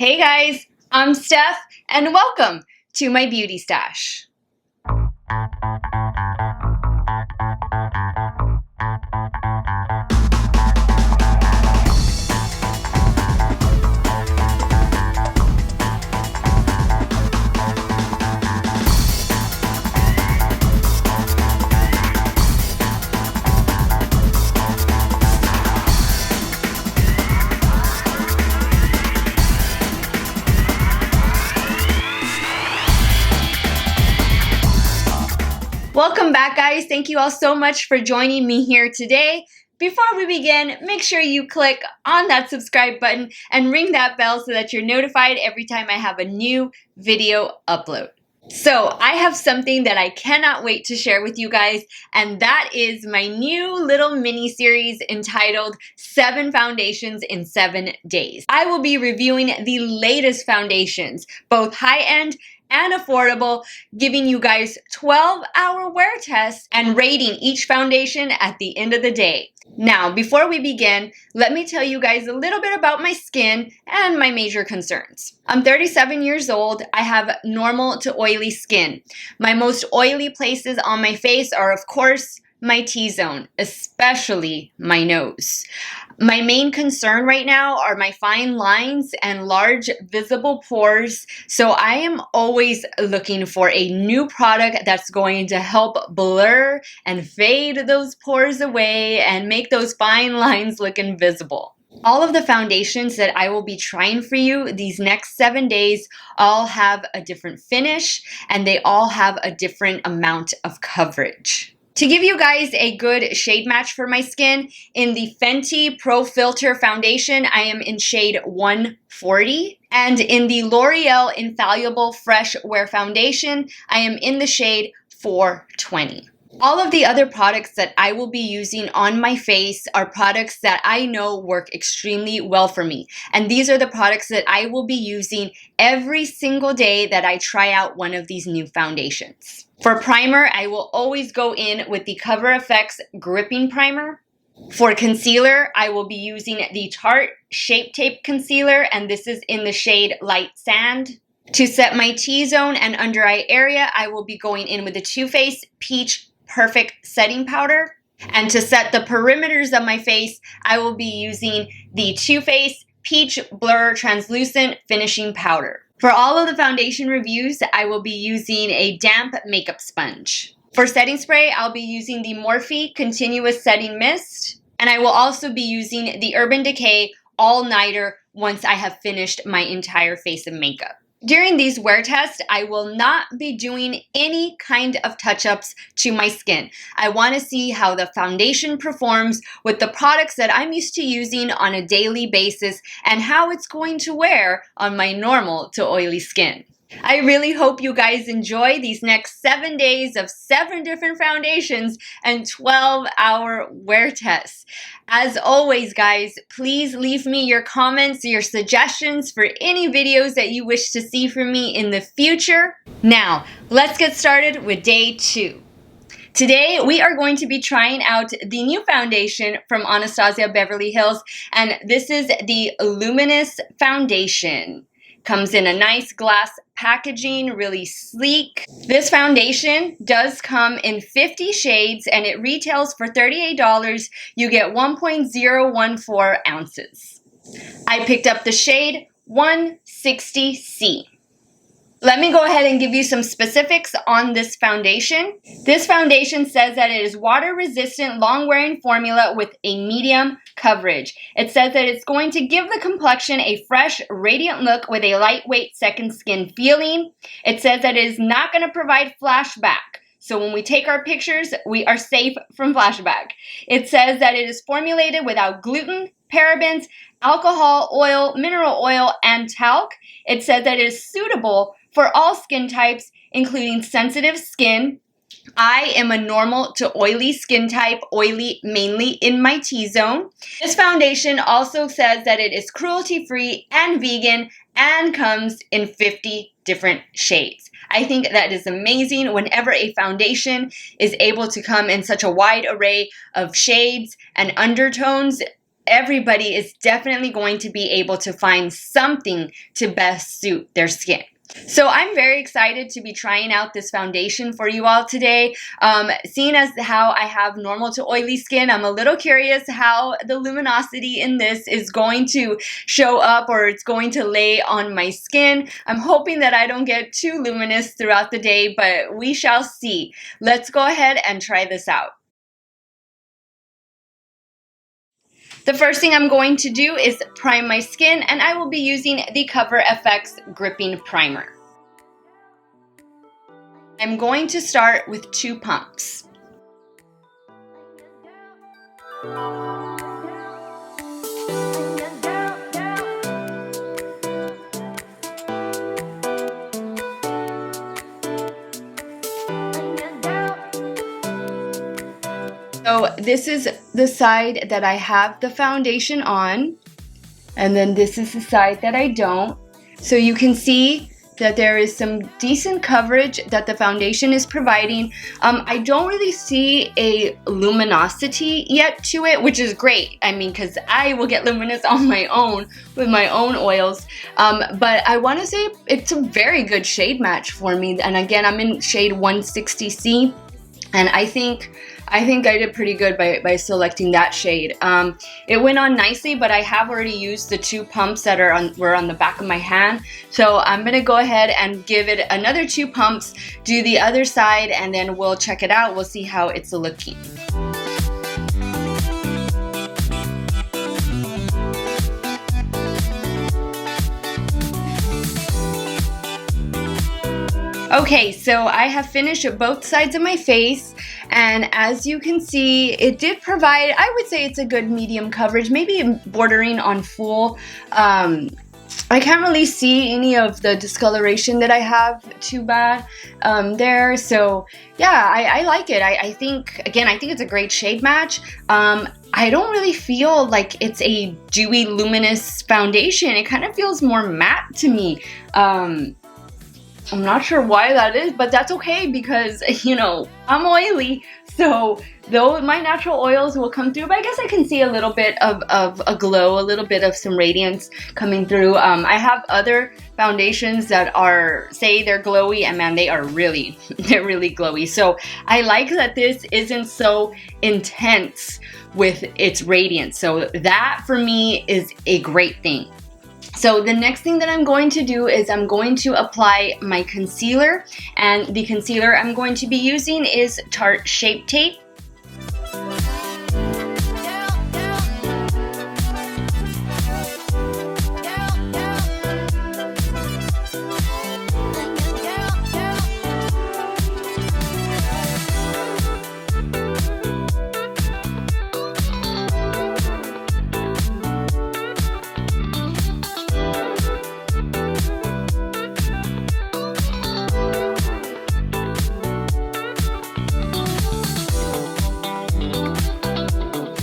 Hey guys, I'm Steph, and welcome to my beauty stash. Welcome back, guys. Thank you all so much for joining me here today. Before we begin, make sure you click on that subscribe button and ring that bell so that you're notified every time I have a new video upload. So I have something that I cannot wait to share with you guys, and that is my new little mini series entitled 7 Foundations in 7 Days. I will be reviewing the latest foundations, both high-end and affordable, giving you guys 12-hour wear tests and rating each foundation at the end of the day. Now, before we begin, let me tell you guys a little bit about my skin and my major concerns. I'm 37 years old. I have normal to oily skin. My most oily places on my face are, of course, my T-zone, especially my nose. My main concern right now are my fine lines and large visible pores, so I am always looking for a new product that's going to help blur and fade those pores away and make those fine lines look invisible. All of the foundations that I will be trying for you these next 7 days all have a different finish, and they all have a different amount of coverage. To give you guys a good shade match for my skin, in the Fenty Pro Filter Foundation, I am in shade 140. And in the L'Oreal Infallible Fresh Wear Foundation, I am in the shade 420. All of the other products that I will be using on my face are products that I know work extremely well for me. And these are the products that I will be using every single day that I try out one of these new foundations. For primer, I will always go in with the Cover FX Gripping Primer. For concealer, I will be using the Tarte Shape Tape Concealer, and this is in the shade Light Sand. To set my T-zone and under eye area, I will be going in with the Too Faced Peach Perfect Setting Powder. And to set the perimeters of my face, I will be using the Too Faced Peach Blur Translucent Finishing Powder. For all of the foundation reviews, I will be using a damp makeup sponge. For setting spray, I'll be using the Morphe Continuous Setting Mist. And I will also be using the Urban Decay All Nighter once I have finished my entire face of makeup. During these wear tests, I will not be doing any kind of touch-ups to my skin. I want to see how the foundation performs with the products that I'm used to using on a daily basis and how it's going to wear on my normal to oily skin. I really hope you guys enjoy these next 7 days of 7 different foundations and 12-hour wear tests. As always, guys, please leave me your comments, your suggestions for any videos that you wish to see from me in the future. Now, let's get started with day 2. Today, we are going to be trying out the new foundation from Anastasia Beverly Hills, and this is the Luminous foundation. Comes in a nice glass packaging, really sleek. This foundation does come in 50 shades and it retails for $38. You get 1.014 ounces. I picked up the shade 160C. Let me go ahead and give you some specifics on this foundation. This foundation says that it is water-resistant, long-wearing formula with a medium coverage. It says that it's going to give the complexion a fresh, radiant look with a lightweight second skin feeling. It says that it is not going to provide flashback. So when we take our pictures, we are safe from flashback. It says that it is formulated without gluten, parabens, alcohol, oil, mineral oil, and talc. It says that it is suitable for all skin types, including sensitive skin. I am a normal to oily skin type, oily mainly in my T-zone. This foundation also says that it is cruelty-free and vegan and comes in 50 different shades. I think that is amazing whenever a foundation is able to come in such a wide array of shades and undertones. everybody is definitely going to be able to find something to best suit their skin. So I'm very excited to be trying out this foundation for you all today. Seeing as how I have normal to oily skin, I'm a little curious how the luminosity in this is going to show up, or it's going to lay on my skin. I'm hoping that I don't get too luminous throughout the day, but we shall see. Let's go ahead and try this out. The first thing I'm going to do is prime my skin, and I will be using the Cover FX Gripping Primer. I'm going to start with 2 pumps. So this is the side that I have the foundation on, and then this is the side that I don't. So you can see that there is some decent coverage that the foundation is providing. I don't really see a luminosity yet to it, which is great. I mean, because I will get luminous on my own with my own oils. But I want to say it's a very good shade match for me. And again, I'm in shade 160C, and I think I did pretty good by selecting that shade. It went on nicely, but I have already used the 2 pumps that were on the back of my hand. So I'm gonna go ahead and give it another 2 pumps, do the other side, and then we'll check it out. We'll see how it's looking. Okay, so I have finished both sides of my face, and as you can see, it did provide, I would say it's a good medium coverage, maybe bordering on full. I can't really see any of the discoloration that I have too bad there, so yeah, I like it. I think it's a great shade match. I don't really feel like it's a dewy, luminous foundation. It kind of feels more matte to me. I'm not sure why that is, but that's okay because, you know, I'm oily. So though my natural oils will come through, but I guess I can see a little bit of a glow, a little bit of some radiance coming through. I have other foundations that say they're glowy, and man, they're really glowy. So I like that this isn't so intense with its radiance. So that for me is a great thing. So the next thing that I'm going to do is I'm going to apply my concealer, and the concealer I'm going to be using is Tarte Shape Tape.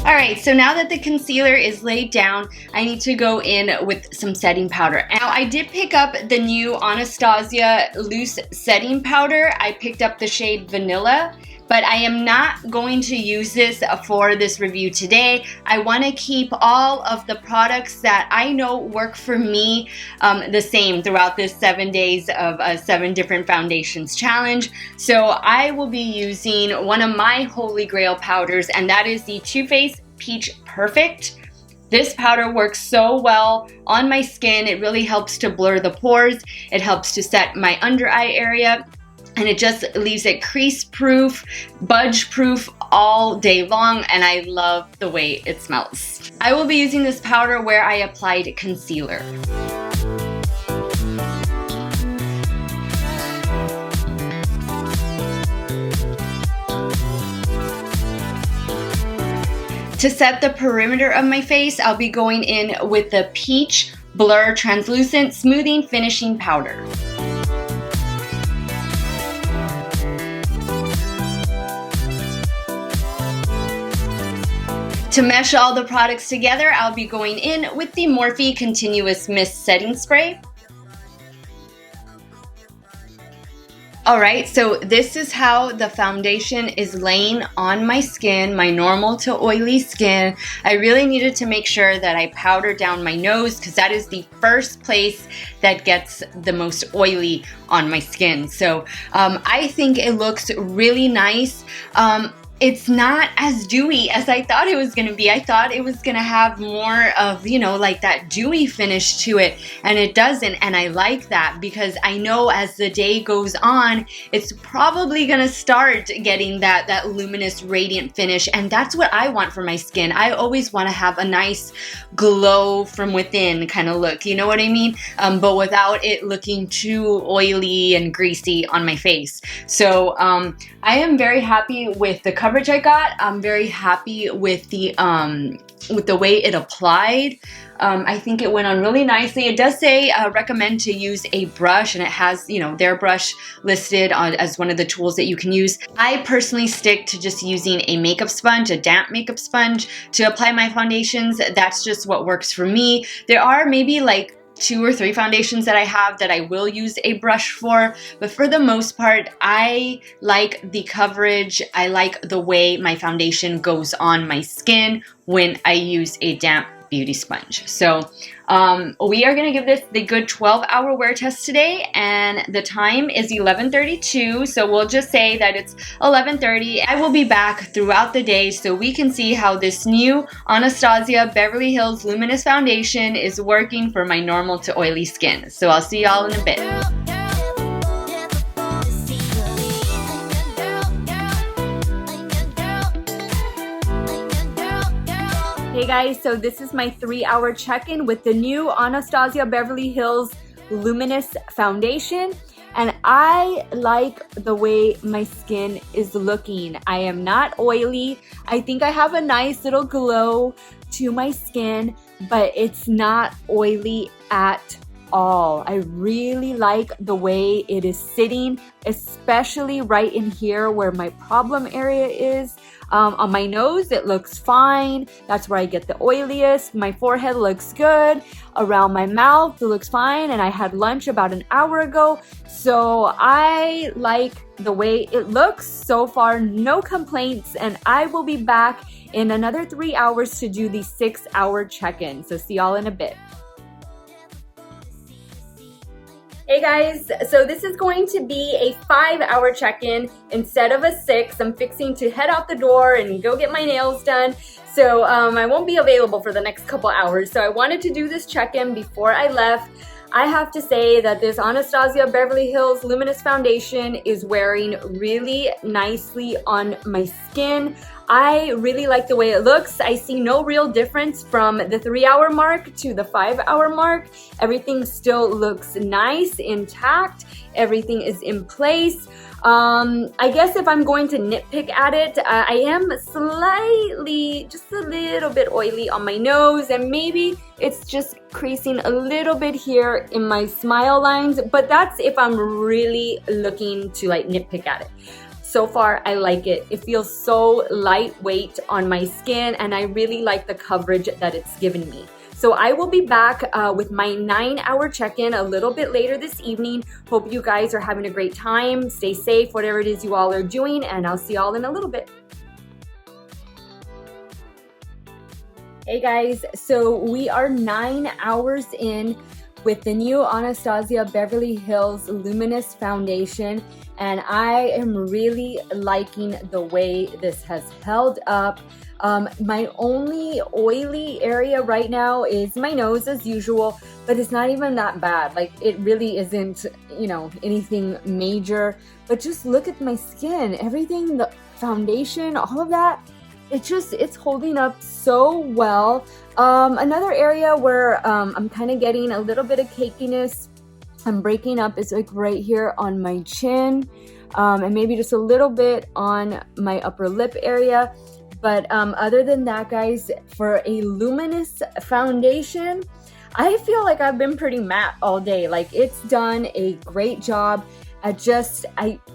Alright, so now that the concealer is laid down, I need to go in with some setting powder. Now, I did pick up the new Anastasia Loose Setting Powder. I picked up the shade Vanilla, but I am not going to use this for this review today. I want to keep all of the products that I know work for me the same throughout this 7 days of 7 different foundations challenge. So I will be using one of my holy grail powders, and that is the Too Faced Peach Perfect. This powder works so well on my skin. It really helps to blur the pores. It helps to set my under eye area, and it just leaves it crease proof, budge proof all day long, and I love the way it smells. I will be using this powder where I applied concealer. To set the perimeter of my face, I'll be going in with the Peach Blur Translucent Smoothing Finishing Powder. To mesh all the products together, I'll be going in with the Morphe Continuous Mist Setting Spray. Alright, so this is how the foundation is laying on my skin, my normal to oily skin. I really needed to make sure that I powder down my nose because that is the first place that gets the most oily on my skin. So I think it looks really nice. It's not as dewy as I thought it was going to be. I thought it was going to have more of, you know, like that dewy finish to it, and it doesn't, and I like that because I know as the day goes on, it's probably going to start getting that luminous, radiant finish, and that's what I want for my skin. I always want to have a nice glow from within kind of look, you know what I mean? But without it looking too oily and greasy on my face. So I am very happy with the coverage I got. I'm very happy with the way it applied. I think it went on really nicely. It does say recommend to use a brush, and it has, you know, their brush listed as one of the tools that you can use. I personally stick to just using a makeup sponge, a damp makeup sponge, to apply my foundations. That's just what works for me. There are maybe like 2 or 3 foundations that I have that I will use a brush for, but for the most part, I like the coverage. I like the way my foundation goes on my skin when I use a damp beauty sponge. So we are going to give this the good 12-hour wear test today, and the time is 11:32, so we'll just say that it's 11:30. I will be back throughout the day so we can see how this new Anastasia Beverly Hills Luminous Foundation is working for my normal to oily skin. So I'll see y'all in a bit. Hey guys, so this is my 3-hour check-in with the new Anastasia Beverly Hills Luminous Foundation, and I like the way my skin is looking. I am not oily. I think I have a nice little glow to my skin, but it's not oily at all. I really like the way it is sitting, especially right in here where my problem area is. On my nose, it looks fine. That's where I get the oiliest. My forehead looks good. Around my mouth, it looks fine. And I had lunch about an hour ago. So I like the way it looks. So far, no complaints. And I will be back in another 3 hours to do the 6-hour check-in. So see y'all in a bit. Hey guys, so this is going to be a 5-hour check-in instead of a 6. I'm fixing to head out the door and go get my nails done. So I won't be available for the next couple hours. So I wanted to do this check-in before I left. I have to say that this Anastasia Beverly Hills Luminous Foundation is wearing really nicely on my skin. I really like the way it looks. I see no real difference from the 3-hour mark to the 5-hour mark. Everything still looks nice, intact. Everything is in place. I guess if I'm going to nitpick at it, I am slightly, just a little bit oily on my nose, and maybe it's just creasing a little bit here in my smile lines, but that's if I'm really looking to like nitpick at it. So far, I like it. It feels so lightweight on my skin, and I really like the coverage that it's given me. So I will be back with my 9-hour check-in a little bit later this evening. Hope you guys are having a great time. Stay safe, whatever it is you all are doing, and I'll see y'all in a little bit. Hey guys, so we are 9 hours in with the new Anastasia Beverly Hills Luminous Foundation, and I am really liking the way this has held up. My only oily area right now is my nose as usual, but it's not even that bad. Like, it really isn't, you know, anything major, but just look at my skin, everything, the foundation, all of that. It's holding up so well. Another area where I'm kind of getting a little bit of cakiness, I'm breaking up, is like right here on my chin, and maybe just a little bit on my upper lip area. But other than that, guys, for a luminous foundation, I feel like I've been pretty matte all day. Like, it's done a great job at just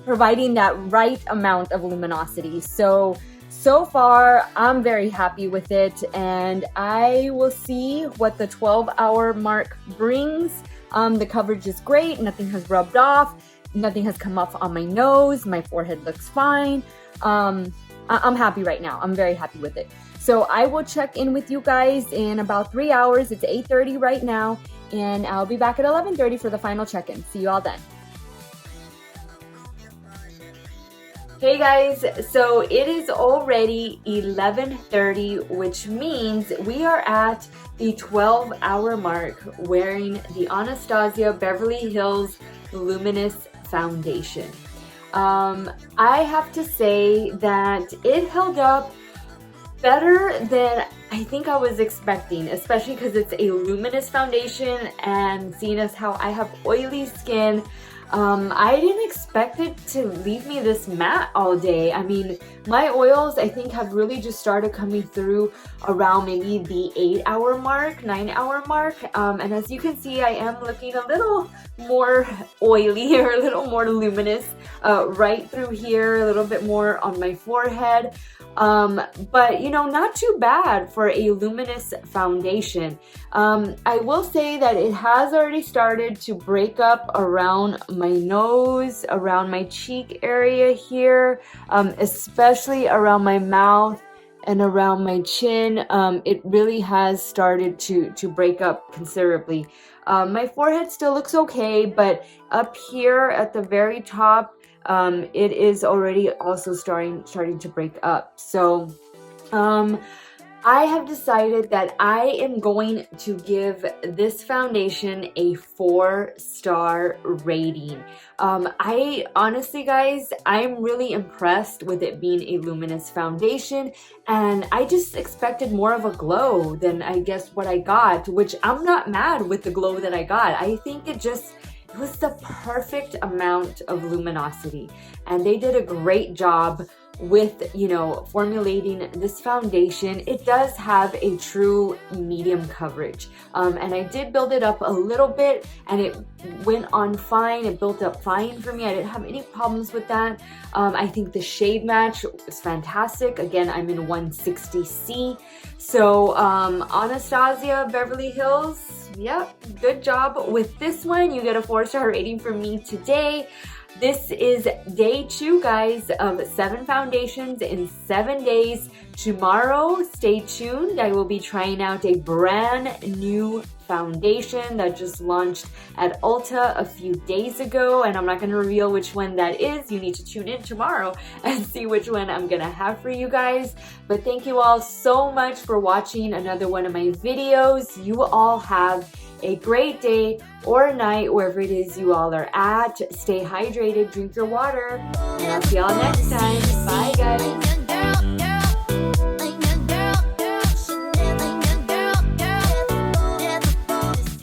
providing that right amount of luminosity. So far, I'm very happy with it, and I will see what the 12-hour mark brings. The coverage is great. Nothing has rubbed off. Nothing has come off on my nose. My forehead looks fine. I'm happy right now. I'm very happy with it. So I will check in with you guys in about 3 hours. It's 8:30 right now, and I'll be back at 11:30 for the final check-in. See you all then. Hey guys, so it is already 11:30, which means we are at the 12-hour mark wearing the Anastasia Beverly Hills Luminous foundation. I have to say that it held up better than I think I was expecting, especially because it's a luminous foundation, and seeing as how I have oily skin, I didn't expect it to leave me this matte all day. I mean, my oils I think have really just started coming through around maybe the 8-hour mark, 9-hour mark, and as you can see, I am looking a little more oily or a little more luminous right through here, a little bit more on my forehead. But you know, not too bad for a luminous foundation. I will say that it has already started to break up around my nose, around my cheek area here, especially around my mouth and around my chin. It really has started to break up considerably. My forehead still looks okay, but up here at the very top, it is already also starting to break up. So I have decided that I am going to give this foundation a 4-star rating. I honestly, guys, I'm really impressed with it being a luminous foundation, and I just expected more of a glow than I guess what I got, which I'm not mad with the glow that I got. I think it was the perfect amount of luminosity, and they did a great job with, you know, formulating this foundation. It does have a true medium coverage, and I did build it up a little bit, and it went on fine. It built up fine for me. I didn't have any problems with that. I think the shade match was fantastic. Again, I'm in 160C. So Anastasia Beverly Hills, yep, good job with this one. You get a 4-star rating from me today. This is day 2, guys, of 7 foundations in 7 days. Tomorrow, stay tuned. I will be trying out a brand new foundation that just launched at Ulta a few days ago, and I'm not going to reveal which one that is. You need to tune in tomorrow and see which one I'm going to have for you guys. But thank you all so much for watching another one of my videos. You all have a great day or night wherever it is you all are at. Stay hydrated, drink your water, and I'll see y'all next time. Bye, guys.